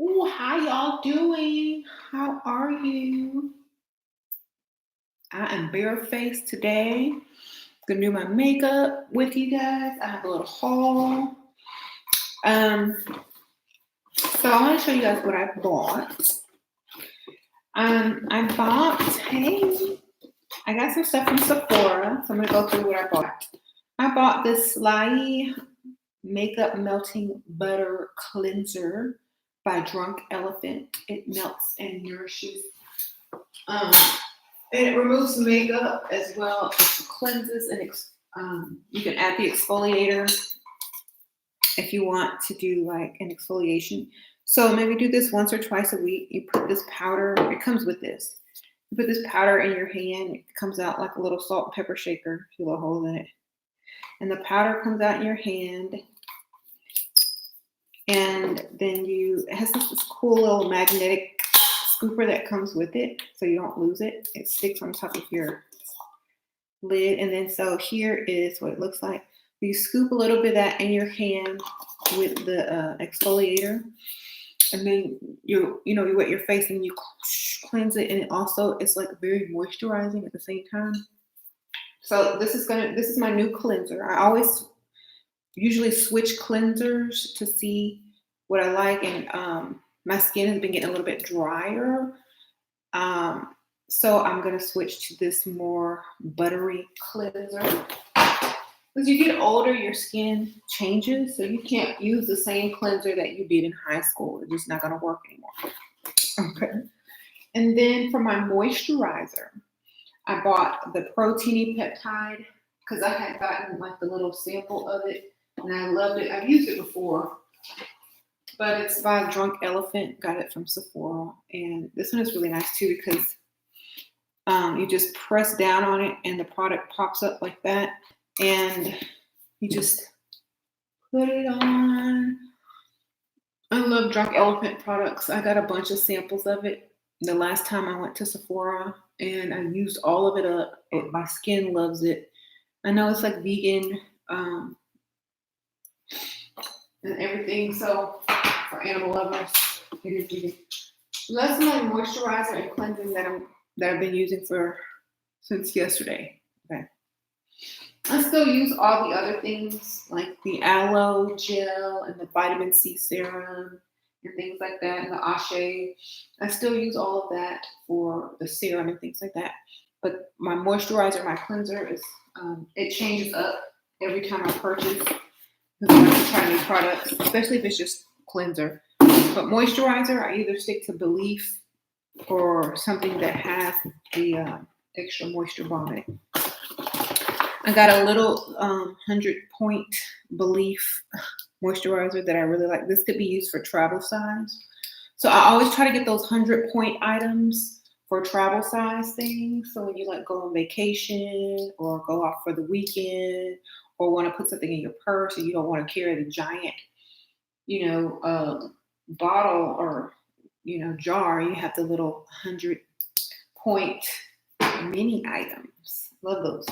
Ooh, how y'all doing? How are you? I am barefaced today. Gonna do my makeup with you guys. I have a little haul. Um, so I want to show you guys what I bought. Hey, I got some stuff from Sephora, so I'm gonna go through what I bought. I bought this Lai Makeup Melting Butter Cleanser by Drunk Elephant. It melts and nourishes. And it removes makeup as well as cleanses and you can add the exfoliator if you want to do like an exfoliation. So maybe do this once or twice a week. You put this powder, it comes with this. You put this powder in your hand, it comes out like a little salt and pepper shaker, a little hole in it. And the powder comes out in your hand. And then it has this cool little magnetic scooper that comes with it, so you don't lose it. It sticks on top of your lid. And then so here is what it looks like. You scoop a little bit of that in your hand with the exfoliator, and then you wet your face and you cleanse it, and it also it's like very moisturizing at the same time. So this is my new cleanser. I always usually switch cleansers to see what I like, and my skin has been getting a little bit drier. So I'm going to switch to this more buttery cleanser. As you get older, your skin changes, so you can't use the same cleanser that you did in high school. It's just not going to work anymore. Okay. And then for my moisturizer, I bought the Proteiny Peptide because I had gotten like the little sample of it, and I loved it. I've used it before, but it's by Drunk Elephant. Got it from Sephora, and this one is really nice too because you just press down on it and the product pops up like that, and you just put it on. I love Drunk Elephant products. I got a bunch of samples of it the last time I went to Sephora, and I used all of it up. My skin loves it. I know it's like vegan and everything, so for animal lovers, it is vegan. So that's my moisturizer and cleansing that I've been using since yesterday. Okay. I still use all the other things like the aloe gel and the vitamin C serum and things like that, and the Ashe. I still use all of that for the serum and things like that. But my moisturizer, my cleanser it changes up every time I purchase because I like to try new products, especially if it's just cleanser. But moisturizer, I either stick to Belief or something that has the extra moisture bomb in it. I got a little 100-point Belief moisturizer that I really like. This could be used for travel size. So I always try to get those 100-point items for travel size things. So when you like go on vacation or go off for the weekend or want to put something in your purse and you don't want to carry the giant, bottle or, jar, you have the little 100-point mini items. Love those.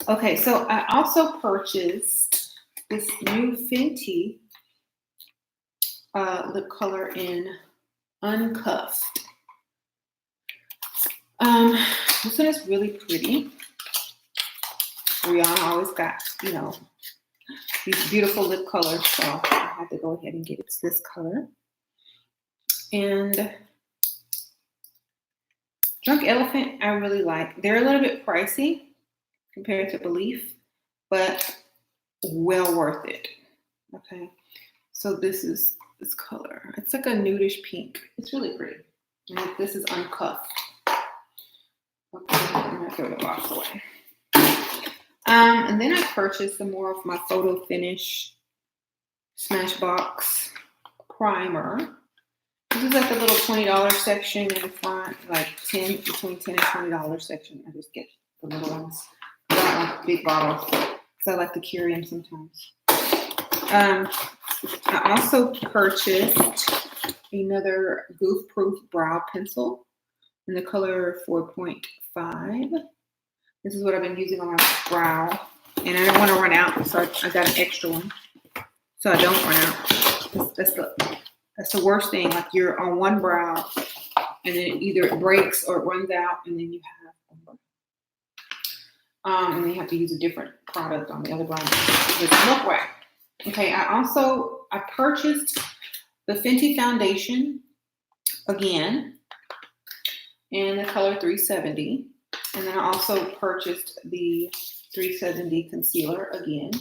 Okay, so I also purchased this new Fenty lip color in Uncuffed. This one is really pretty. Rihanna always got, these beautiful lip colors, so I had to go ahead and get it. It's this color. And Drunk Elephant, I really like. They're a little bit pricey compared to Belief, but well worth it. Okay, so this is this color. It's like a nudish pink. It's really pretty. And this is Uncuffed. Okay, I'm gonna throw the box away. And then I purchased some more of my Photo Finish Smashbox primer. This is like a little $20 section in the front, like between $10 and $20 section. I just get the little ones. I don't like big bottles because I like to carry them sometimes. I also purchased another Goof Proof brow pencil in the color 4.5. This is what I've been using on my brow, and I don't want to run out, so I got an extra one so I don't run out. That's the That's the worst thing. Like you're on one brow and then either it breaks or it runs out and then you have and then you have to use a different product on the other brow. It doesn't look right. Okay, I purchased the Fenty foundation again in the color 370. And then I also purchased the 370 concealer again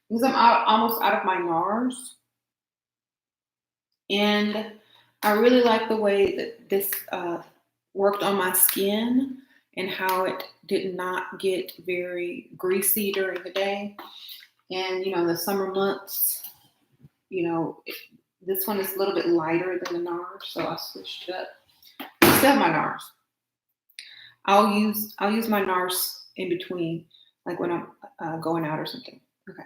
because I'm almost out of my NARS. And I really like the way that this worked on my skin and how it did not get very greasy during the day. And, you know, the summer months, you know, this one is a little bit lighter than the NARS, so I switched it up. I still have my NARS. I'll use my NARS in between, like when I'm going out or something. Okay.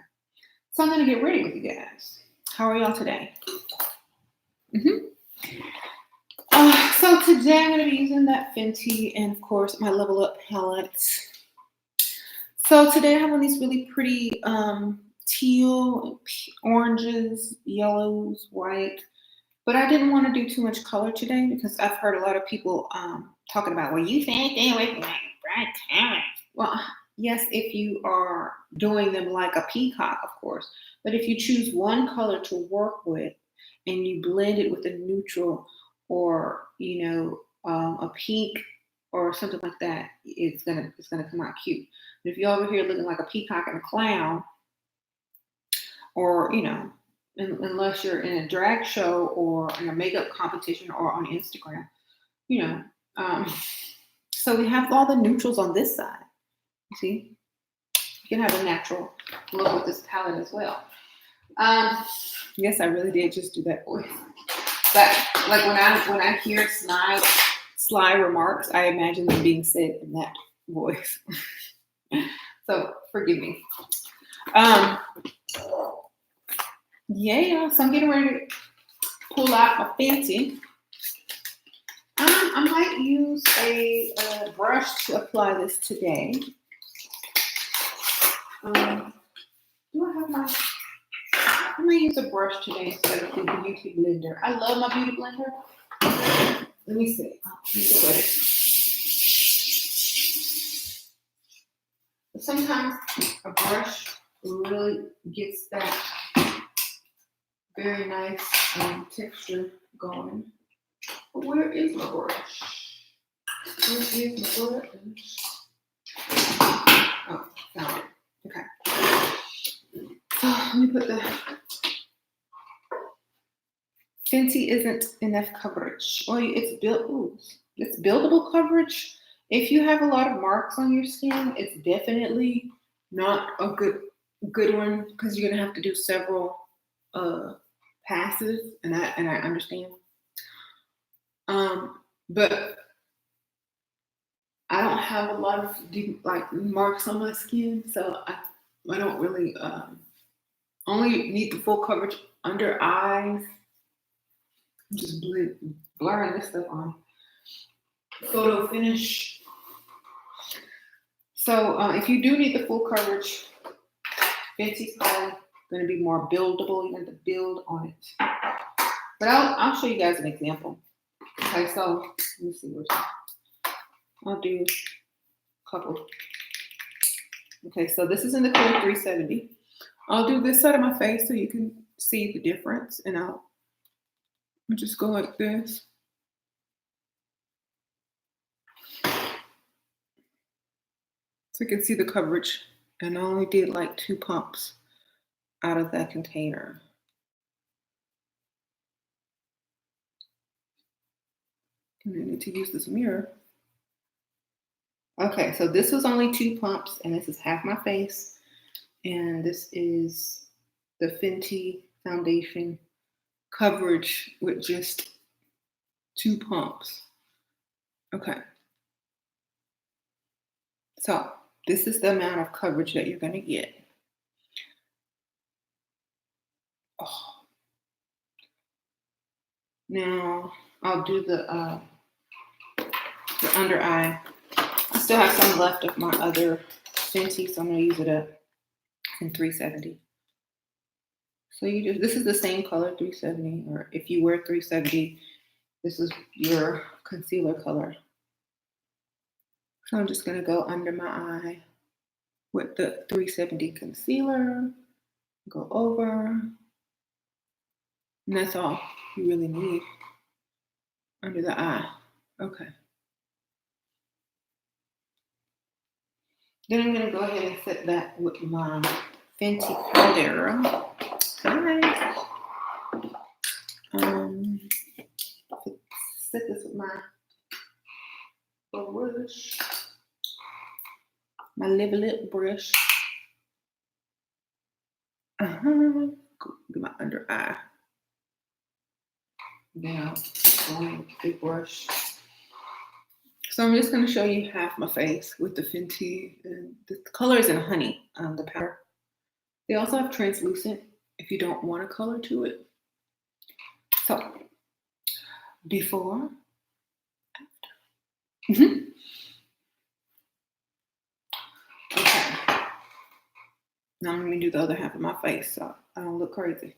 So I'm going to get ready with you guys. How are y'all today? So today I'm going to be using that Fenty and, of course, my Level Up palette. So today I have on these really pretty teal, oranges, yellows, white. But I didn't want to do too much color today because I've heard a lot of people talking about, well, you can't stay away from that bright color. Well, yes, if you are doing them like a peacock, of course. But if you choose one color to work with and you blend it with a neutral or, you know, a pink or something like that, it's gonna come out cute. But if you're over here looking like a peacock and a clown, or, you know, unless you're in a drag show or in a makeup competition or on Instagram, you know. So we have all the neutrals on this side. You see, you can have a natural look with this palette as well. Yes, I really did just do that voice. But like when I hear sly remarks, I imagine them being said in that voice. So forgive me. Yeah, so I'm getting ready to pull out a Fenty. I might use a brush to apply this today. Do I have my? I'm gonna use a brush today instead of the beauty blender. I love my beauty blender. Let me see. Sometimes a brush really gets that very nice texture going. But where is my brush? Where is my brush? Oh, found it. Okay. So let me put the Fenty isn't enough coverage. Well, it's buildable coverage. If you have a lot of marks on your skin, it's definitely not a good one because you're gonna have to do several passes, and I understand. But I don't have a lot of deep, like marks on my skin, so I don't really only need the full coverage under eyes. I'm just blurring this stuff on. Photo finish. So if you do need the full coverage, Fenty's probably going to be more buildable. You have to build on it. But I'll show you guys an example. Okay, so let me see where's that. I'll do a couple. Okay, so this is in the color 370. I'll do this side of my face so you can see the difference, and I'll just go like this. So you can see the coverage, and I only did like 2 pumps out of that container. And I need to use this mirror. Okay, so this was only 2 pumps, and this is half my face. And this is the Fenty foundation coverage with just 2 pumps. Okay. So this is the amount of coverage that you're going to get. Oh. Now I'll do the under eye. I still have some left of my other Fenty, so I'm going to use it up in 370. So this is the same color, 370, or if you wear 370, this is your concealer color. So I'm just gonna go under my eye with the 370 concealer, go over, and that's all you really need under the eye. Okay. Then I'm gonna go ahead and set that with my Fenty powder. Set this with my brush, my lip brush. Go do my under eye. Now, going with the big brush. So I'm just going to show you half my face with the Fenty. And the color is in honey, the powder. They also have translucent if you don't want a color to it. So, before, after. Okay. Now I'm going to do the other half of my face so I don't look crazy.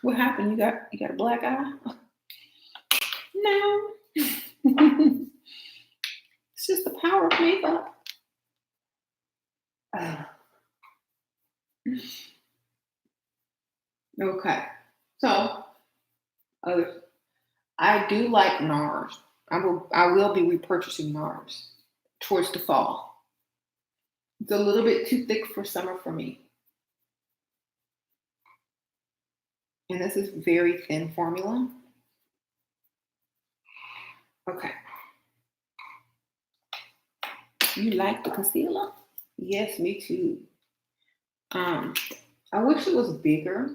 What happened? You got a black eye? No. It's just the power of makeup. Okay. So, I do like NARS. I will be repurchasing NARS towards the fall. It's a little bit too thick for summer for me. And this is very thin formula. Okay. You like the concealer? Yes, me too. I wish it was bigger,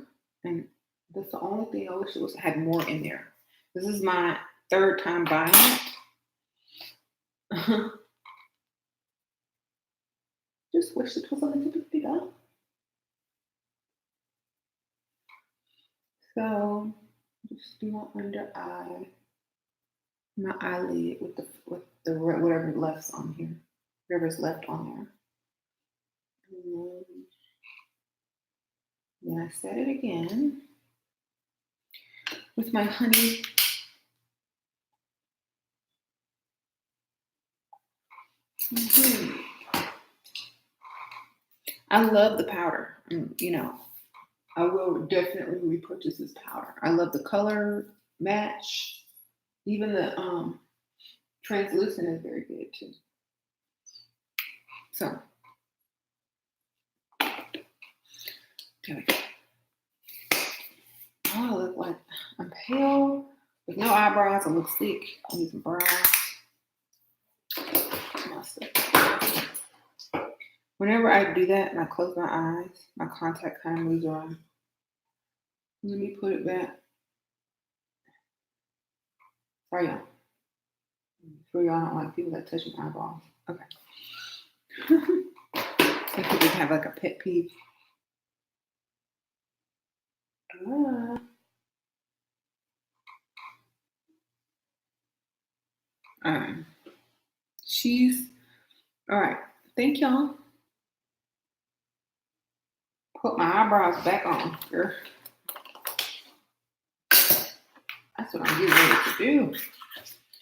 and that's the only thing I wish it had more in there. This is my third time buying it. Just wish it was a little bit bigger. So just do my under eye, my eyelid with the whatever left's on here, whatever's left on there. And then I set it again with my honey. I love the powder. You know, I will definitely repurchase this powder. I love the color match. Even the translucent is very good too. So there we go. Oh, I look like I'm pale with no eyebrows. I look sick. I need some brows. Whenever I do that and I close my eyes, my contact kind of moves around. Let me put it back. Sorry, y'all. For y'all don't like people that touch my eyeballs. Okay. Some people have like a pet peeve. She's all right. Thank y'all. Put my eyebrows back on, girl. That's what I'm getting ready to do.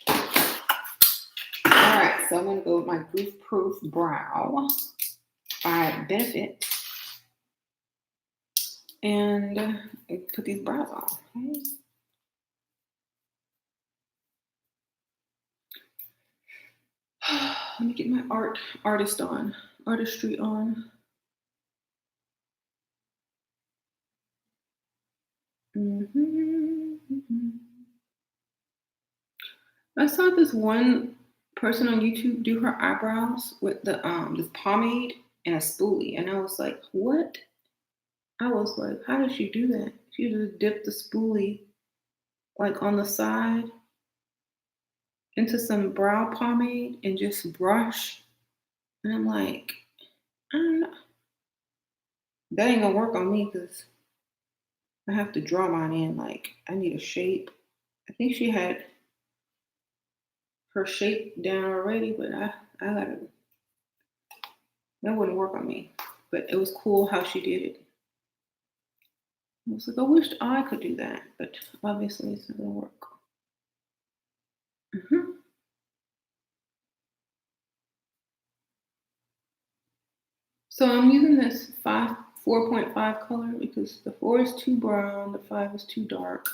All right, so I'm gonna go with my Goof Proof Brow by Benefit, and put these brows on. Okay. Let me get my artistry on. I saw this one person on YouTube do her eyebrows with the this pomade and a spoolie, and I was like, what? I was like, how did she do that? She just dipped the spoolie like on the side into some brow pomade and just brush. And I'm like, I don't know. That ain't gonna work on me because I have to draw mine in. Like, I need a shape. I think she had her shape down already, but I gotta, that wouldn't work on me. But it was cool how she did it. I was like, I wished I could do that, but obviously it's not gonna work. Mhm. So I'm using this 4.5 color because the 4 is too brown, the 5 is too dark.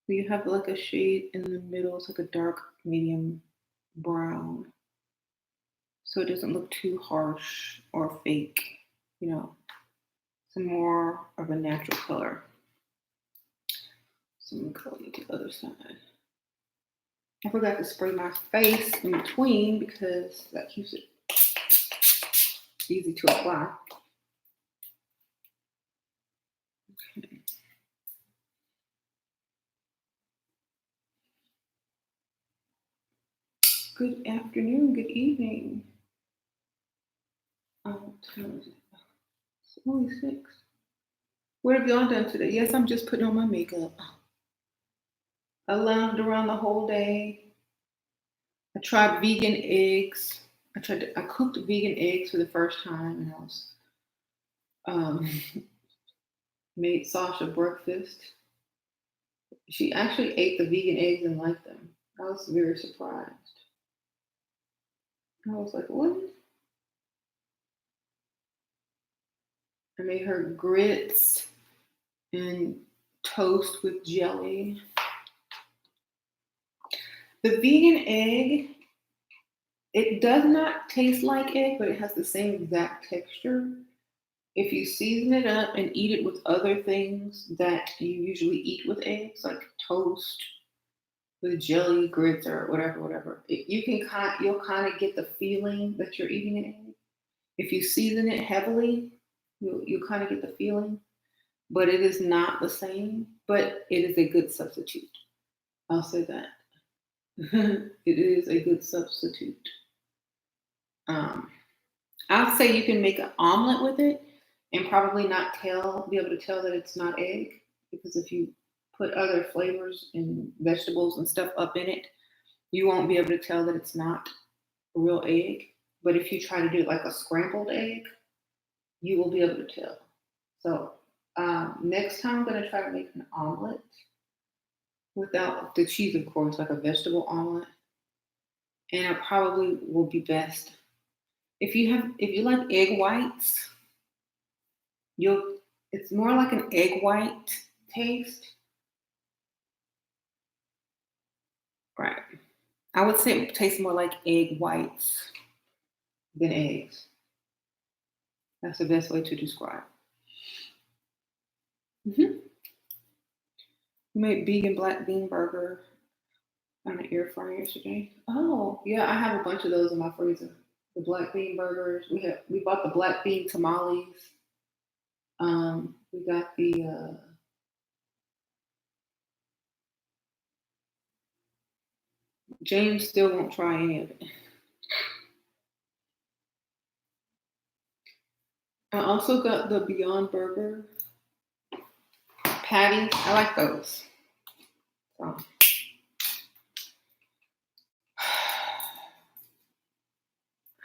You have like a shade in the middle, it's like a dark medium brown. So it doesn't look too harsh or fake, you know. It's more of a natural color. So I'm gonna color it to the other side. I forgot to spray my face in between because that keeps it easy to apply. Okay. Good afternoon, good evening. Oh, it's only 6. What have y'all done today? Yes, I'm just putting on my makeup. I lounged around the whole day. I tried vegan eggs. I cooked vegan eggs for the first time, and I was um, made Sasha breakfast. She actually ate the vegan eggs and liked them. I was very surprised. I was like, what? I made her grits and toast with jelly. The vegan egg, it does not taste like egg, but it has the same exact texture. If you season it up and eat it with other things that you usually eat with eggs, like toast with jelly, grits, or whatever, you'll kind of get the feeling that you're eating an egg. If you season it heavily, you'll kind of get the feeling, but it is not the same. But it is a good substitute. I'll say that. It is a good substitute. Um, I'd say you can make an omelet with it and probably not be able to tell that it's not egg because if you put other flavors and vegetables and stuff up in it, you won't be able to tell that it's not a real egg. But if you try to do it like a scrambled egg, you will be able to tell. So next time I'm going to try to make an omelet without the cheese, of course, like a vegetable omelet. And it probably will be best if you like egg whites, you'll it's more like an egg white taste. Right. I would say it tastes more like egg whites than eggs. That's the best way to describe. Mm-hmm. Made vegan black bean burger on an air fryer yesterday. Oh, yeah, I have a bunch of those in my freezer. The black bean burgers. We bought the black bean tamales. We got the James still won't try any of it. I also got the Beyond Burger patties. I like those. So.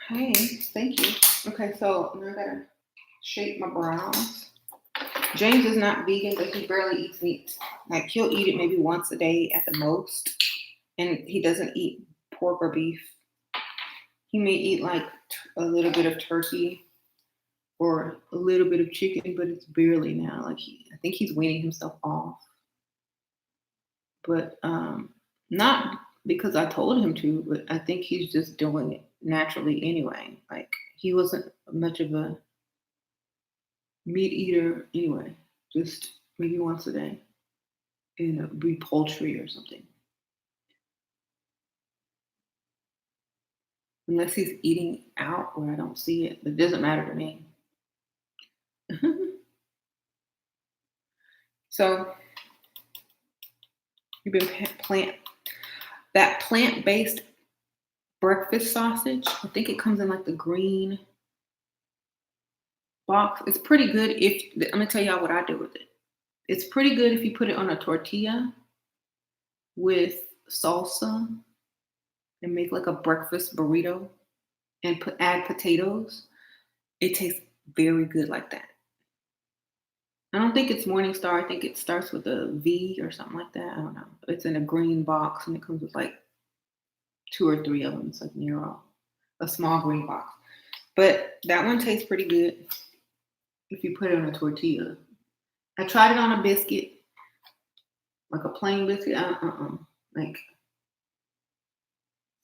Hey, thank you. Okay, so now I gotta shape my browns. James is not vegan, but he barely eats meat. Like he'll eat it maybe once a day at the most, and he doesn't eat pork or beef. He may eat like a little bit of turkey or a little bit of chicken, but it's barely now. I think he's weaning himself off, but not because I told him to, but I think he's just doing it naturally anyway. Like he wasn't much of a meat eater anyway, just maybe once a day, and it would be poultry or something. Unless he's eating out where I don't see it, but it doesn't matter to me. So you've been plant-based breakfast sausage. I think it comes in like the green box. It's pretty good I'm gonna tell y'all what I do with it. It's pretty good if you put it on a tortilla with salsa and make like a breakfast burrito and add potatoes. It tastes very good like that. I don't think it's Morningstar. I think it starts with a V or something like that. I don't know. It's in a green box and it comes with like 2 or 3 of them. It's like Nero, a small green box. But that one tastes pretty good if you put it on a tortilla. I tried it on a biscuit, like a plain biscuit. Like,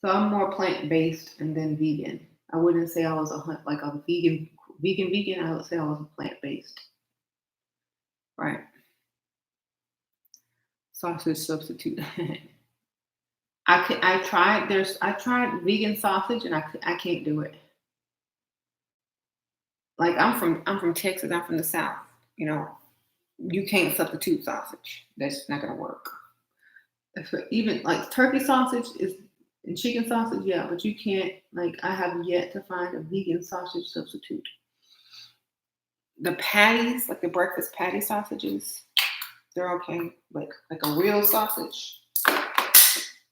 so I'm more plant based and then vegan. I wouldn't say I was like a vegan. I would say I was a plant based. Right. Sausage substitute. I tried vegan sausage and I can't do it. Like I'm from Texas. I'm from the South. You know, you can't substitute sausage. That's not gonna work. Even like turkey sausage is and chicken sausage, yeah, but you can't. Like I have yet to find a vegan sausage substitute. The patties, like the breakfast patty sausages, they're okay. Like a real sausage,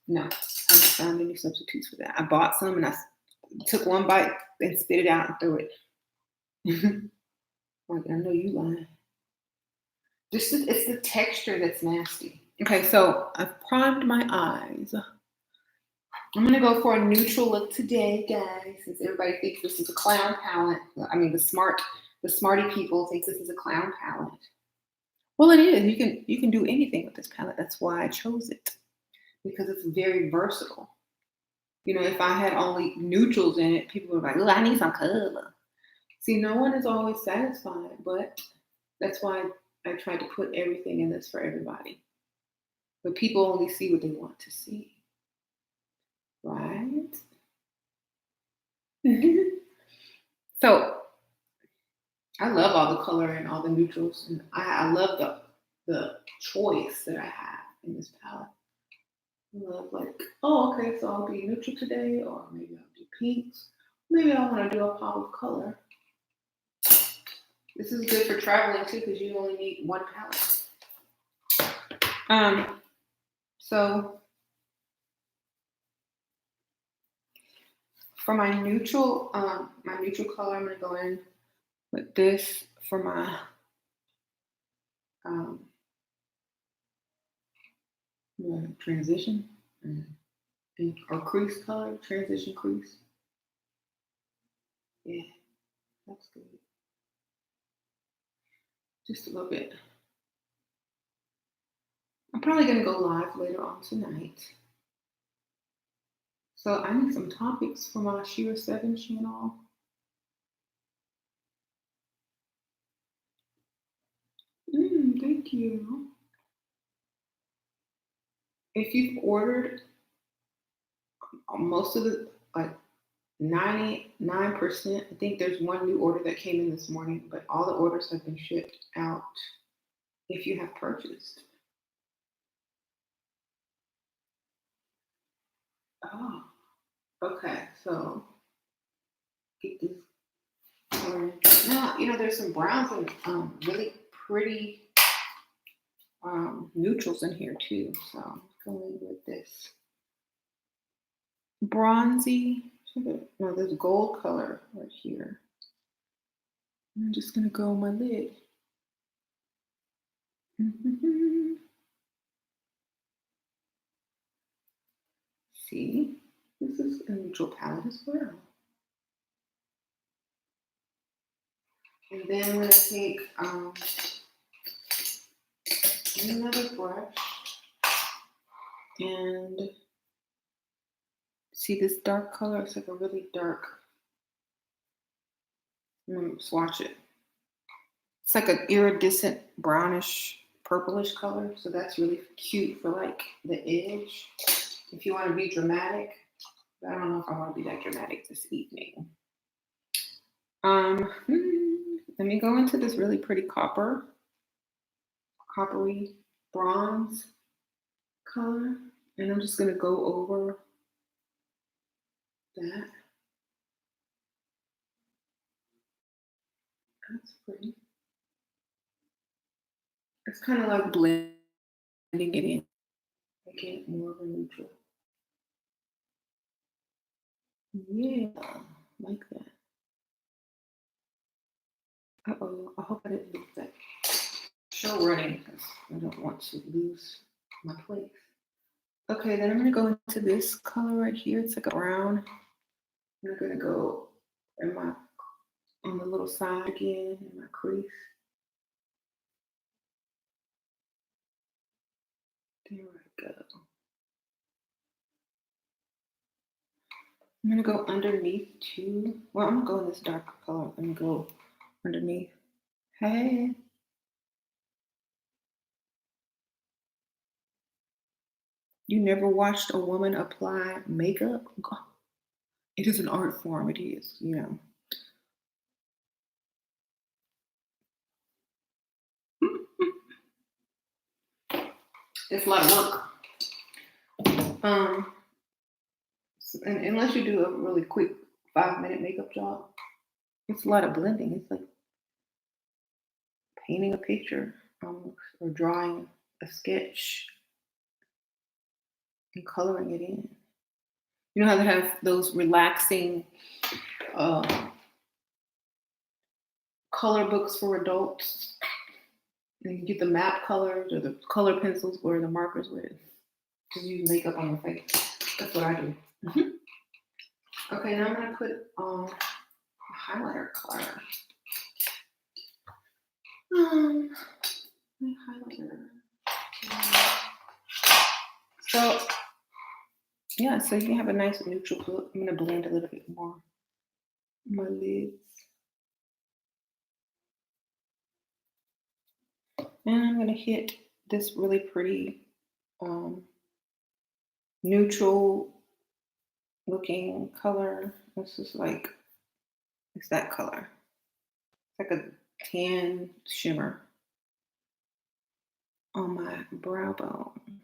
no. I haven't found any substitutes for that. I bought some and I took one bite and spit it out and threw it. Like I know you lying. It's the texture that's nasty. Okay, so I've primed my eyes. I'm gonna go for a neutral look today, guys, since everybody thinks this is a clown palette. I mean, the smarty people think this is a clown palette. Well, it is. You can do anything with this palette. That's why I chose it, because it's very versatile. You know, if I had only neutrals in it, people would be like, "Oh, I need some color." See, no one is always satisfied, but that's why I tried to put everything in this for everybody. But people only see what they want to see, right? So I love all the color and all the neutrals, and I love the choice that I have in this palette. I love like, oh, okay, so I'll be neutral today, or maybe I'll do pinks. Maybe I want to do a pop of color. This is good for traveling too, because you only need one palette. So for my neutral color, I'm gonna go in with this for my transition or crease color, transition crease. Yeah, that's good. Just a little bit. I'm probably gonna go live later on tonight. So I need some topics for my Shira 7 channel. Thank you. If you've ordered most of the, like 99%, I think there's one new order that came in this morning, but all the orders have been shipped out if you have purchased. Oh, okay. So get this. Now, you know, there's some browns and really pretty neutrals in here too. So I'm going with this bronzy. No, there's gold color right here. I'm just gonna go on my lid. See, this is a neutral palette as well. And then I'm gonna take another brush and see this dark color. It's like a really dark. I'm gonna swatch it. It's like an iridescent brownish purplish color, so that's really cute for like the edge. If you want to be dramatic, but I don't know if I want to be that dramatic this evening. Let me go into this really pretty coppery bronze color, and I'm just gonna go over that. That's pretty. It's kind of like blending it in, making it more of a neutral. Yeah, like that. Uh-oh, I hope I didn't lose that. still running because I don't want to lose my place. Okay, then I'm gonna go into this color right here. It's like a brown. I'm gonna go in my on the little side again in my crease. There we go. I'm gonna go underneath too. Well, I'm gonna go in this darker color. I'm gonna go underneath. Hey. You never watched a woman apply makeup? It is an art form. It is, you know. It's a lot of work. And unless you do a really quick 5-minute makeup job, it's a lot of blending. It's like painting a picture, or drawing a sketch and coloring it in. You know how they have those relaxing color books for adults? And you get the map colors or the color pencils or the markers with. Just use makeup on your face. That's what I do. Okay, now I'm gonna put a highlighter color. Highlighter. So yeah, so you can have a nice neutral look. I'm gonna blend a little bit more my lids. And I'm gonna hit this really pretty neutral looking color. This is like, it's that color. It's like a tan shimmer on my brow bone.